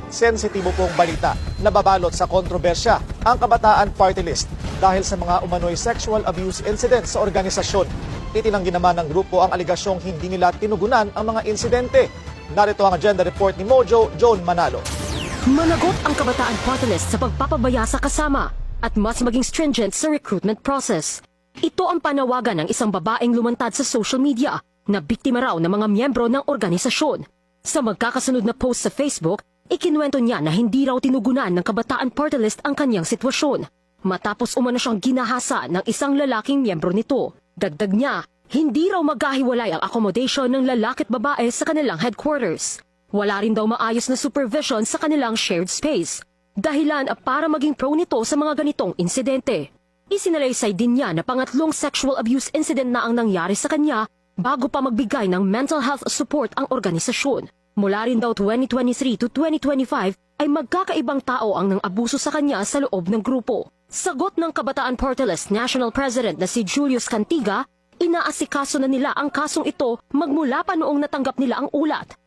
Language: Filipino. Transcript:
Sensitibo pong balita na babalot sa kontrobersya ang Kabataan Party List dahil sa mga umano'y sexual abuse incidents sa organisasyon. Itinanggi naman ng grupo ang aligasyong hindi nila tinugunan ang mga insidente. Narito ang agenda report ni Mojo John Manalo. Managot ang Kabataan Party List sa pagpapabaya sa kasama at mas maging stringent sa recruitment process. Ito ang panawagan ng isang babaeng lumantad sa social media na biktima raw ng mga miyembro ng organisasyon. Sa magkakasunod na post sa Facebook, ikinuwento niya na hindi raw tinugunan ng Kabataan Party List ang kanyang sitwasyon. Matapos umano siyang ginahasa ng isang lalaking miyembro nito. Dagdag niya, hindi raw magkahiwalay ang accommodation ng lalaki at babae sa kanilang headquarters. Wala rin daw maayos na supervision sa kanilang shared space. Dahilan para maging pro nito sa mga ganitong insidente. Isinalaysay din niya na pangatlong sexual abuse incident na ang nangyari sa kanya bago pa magbigay ng mental health support ang organisasyon. Mula rin daw 2023 to 2025 ay magkakaibang tao ang nang abuso sa kanya sa loob ng grupo. Sagot ng Kabataan Party List National President na si Julius Cantiga, inaasikaso na nila ang kasong ito magmula pa noong natanggap nila ang ulat.